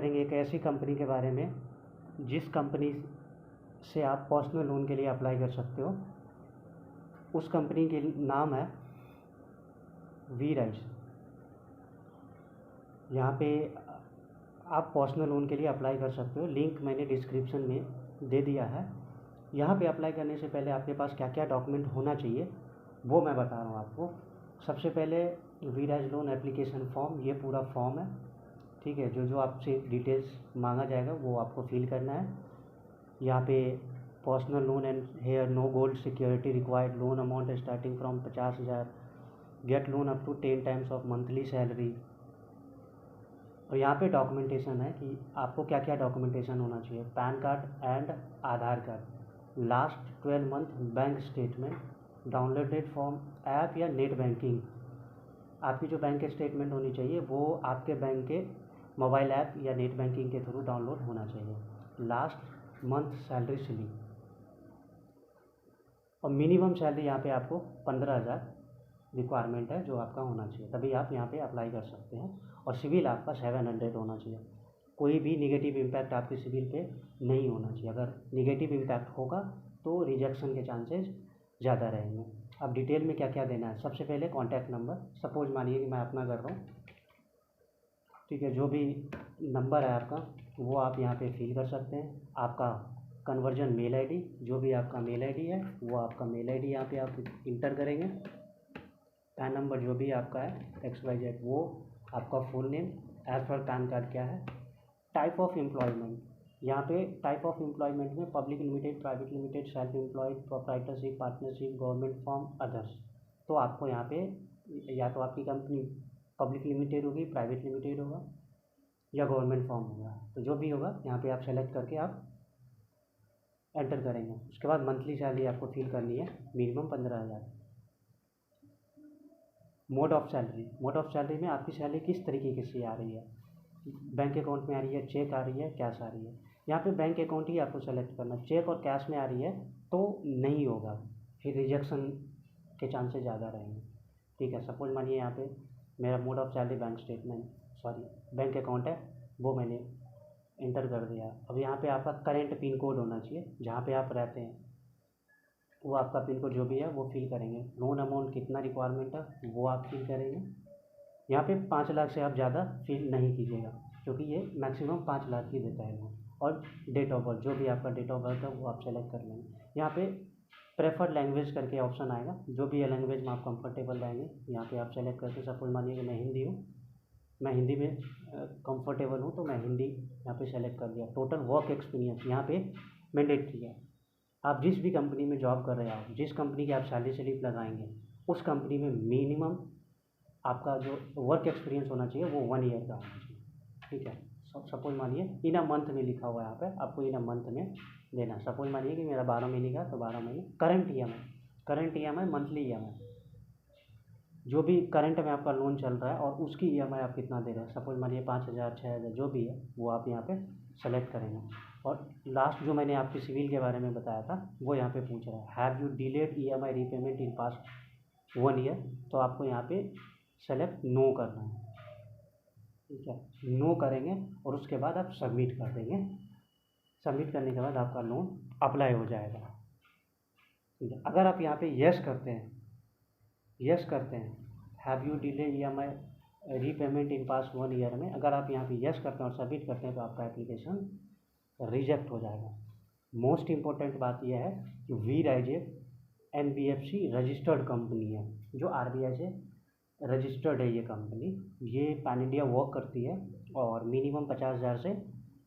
करेंगे एक ऐसी कंपनी के बारे में जिस कंपनी से आप पर्सनल लोन के लिए अप्लाई कर सकते हो। उस कंपनी के नाम है वीराइज। यहाँ पे आप पर्सनल लोन के लिए अप्लाई कर सकते हो, लिंक मैंने डिस्क्रिप्शन में दे दिया है। यहाँ पे अप्लाई करने से पहले आपके पास क्या क्या डॉक्यूमेंट होना चाहिए वो मैं बता रहा हूँ आपको। सबसे पहले वीराइज लोन एप्लीकेशन फॉर्म, ये पूरा फॉर्म है, ठीक है। जो जो आपसे डिटेल्स मांगा जाएगा वो आपको फिल करना है। यहाँ पे personal loan and here no gold security required, loan amount starting from 50,000, get loan up to 10 times of monthly salary. और यहाँ पे डॉक्यूमेंटेशन है कि आपको क्या क्या डॉक्यूमेंटेशन होना चाहिए। Pan card and Aadhaar card, last 12 month bank statement, downloaded from app या नेट बैंकिंग। आपकी जो बैंक स्टेटमेंट होनी चाहिए वो आपके बैंक के मोबाइल ऐप या नेट बैंकिंग के थ्रू डाउनलोड होना चाहिए। लास्ट मंथ सैलरी स्लिप, और मिनिमम सैलरी यहाँ पे आपको 15,000 रिक्वायरमेंट है जो आपका होना चाहिए, तभी आप यहाँ पे अप्लाई कर सकते हैं। और सिविल आपका 700 होना चाहिए। कोई भी निगेटिव इम्पैक्ट आपके सिविल पे नहीं होना चाहिए। अगर निगेटिव इम्पैक्ट होगा तो रिजेक्शन के चांसेस ज़्यादा रहेंगे। अब डिटेल में क्या क्या देना है। सबसे पहले कॉन्टैक्ट नंबर, सपोज मानिए कि मैं अपना कर रहा हूँ, ठीक है। जो भी नंबर है आपका वो आप यहाँ पे फिल कर सकते हैं। आपका कन्वर्जन मेल आईडी, जो भी आपका मेल आईडी है वो आपका मेल आईडी यहाँ पे आप इंटर करेंगे। पैन नंबर जो भी आपका है XYZ, वो आपका full name as per PAN card क्या है। टाइप ऑफ एम्प्लॉयमेंट, यहाँ पे टाइप ऑफ एम्प्लॉयमेंट में public limited, private limited, self employed, proprietorship, partnership, government form, others. तो आपको यहाँ पे या तो आपकी कंपनी पब्लिक लिमिटेड होगी, प्राइवेट लिमिटेड होगा या गवर्नमेंट फॉर्म होगा। तो जो भी होगा यहाँ पे आप सेलेक्ट करके आप एंटर करेंगे। उसके बाद मंथली सैलरी आपको फिल करनी है, minimum 15,000। Mode of salary, mode of salary में आपकी सैलरी किस तरीके से आ रही है, बैंक अकाउंट में आ रही है, चेक आ रही है, कैश आ रही है। यहाँ पे बैंक अकाउंट ही आपको सेलेक्ट करना। चेक और कैश में आ रही है तो नहीं होगा, फिर रिजेक्शन के चांसेस ज़्यादा रहेंगे, ठीक है। सपोज मानिए यहाँ पे मेरा mode of salary bank account है, वो मैंने इंटर कर दिया। अब यहाँ पे आपका करेंट पिन कोड होना चाहिए, जहाँ पे आप रहते हैं वो आपका पिन कोड जो भी है वो फिल करेंगे। लोन अमाउंट कितना रिक्वायरमेंट है वो आप फिल करेंगे। यहाँ पे 5 लाख से आप ज़्यादा फिल नहीं कीजिएगा, क्योंकि ये मैक्सिमम 5 लाख ही देता है लोन। और डेट ऑफ बर्थ, जो भी आपका डेट ऑफ बर्थ है वो आप सेलेक्ट कर लेंगे। यहाँ पे प्रेफर्ड लैंग्वेज करके ऑप्शन आएगा, जो भी लैंग्वेज में आप कंफर्टेबल रहेंगे यहाँ पे आप सेलेक्ट करके। सपोज मानिए कि मैं हिंदी हूँ, मैं हिंदी में कंफर्टेबल हूँ तो मैं हिंदी यहाँ पे सेलेक्ट कर लिया। टोटल वर्क एक्सपीरियंस यहाँ पे मैंडेटरी है। आप जिस भी कंपनी में जॉब कर रहे हो, जिस कंपनी की आप सैलरी स्लिप लगाएंगे उस कंपनी में मिनिमम आपका जो वर्क एक्सपीरियंस होना चाहिए वो 1 ईयर का होना चाहिए, ठीक है। सपोज मानिए इन अ मंथ में लिखा हुआ है यहाँ पे, आपको इन अ मंथ में देना। सपोज मानिए कि मेरा 12 महीने का, तो 12 महीने। करंट ई एम आई, मंथली EMI, जो भी करंट में आपका लोन चल रहा है और उसकी EMI आप कितना दे रहे हैं। सपोज मानिए 5,000, 6,000 जो भी है वो आप यहाँ पे सेलेक्ट करेंगे। और लास्ट जो मैंने आपकी सिविल के बारे में बताया था वो यहाँ पे पूछ रहा है, have you delayed EMI repayment in past 1 year, तो आपको यहाँ पे सेलेक्ट नो करना है, ठीक है। नो करेंगे और उसके बाद आप सबमिट कर देंगे। सबमिट करने के बाद आपका लोन अप्लाई हो जाएगा, ठीक है। अगर आप यहाँ पे यस करते हैं have you delay EMI repayment in past 1 year में, अगर आप यहाँ पे यस करते हैं और सबमिट करते हैं तो आपका एप्लीकेशन रिजेक्ट हो जाएगा। मोस्ट इम्पोर्टेंट बात यह है कि वीराइज NBFC रजिस्टर्ड कंपनी है, जो RBI से रजिस्टर्ड है। ये कंपनी ये पैन इंडिया वर्क करती है और मिनिमम 50,000 से,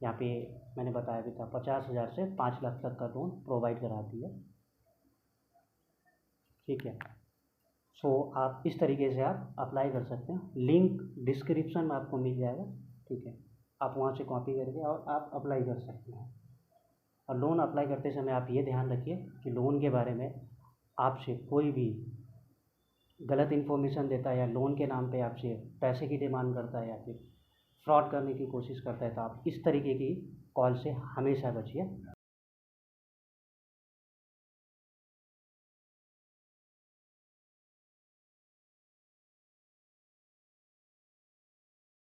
यहाँ पे मैंने बताया भी था, 50,000 से 5 लाख तक का लोन प्रोवाइड कराती है, ठीक है। सो आप इस तरीके से आप अप्लाई कर सकते हैं। लिंक डिस्क्रिप्शन में आपको मिल जाएगा, ठीक है। आप वहाँ से कॉपी करके और आप अप्लाई कर सकते हैं। और लोन अप्लाई करते समय आप ये ध्यान रखिए कि लोन के बारे में आपसे कोई भी गलत इन्फॉर्मेशन देता है या लोन के नाम पे आपसे पैसे की डिमांड करता है या फिर फ्रॉड करने की कोशिश करता है, तो आप इस तरीके की कॉल से हमेशा बचिए।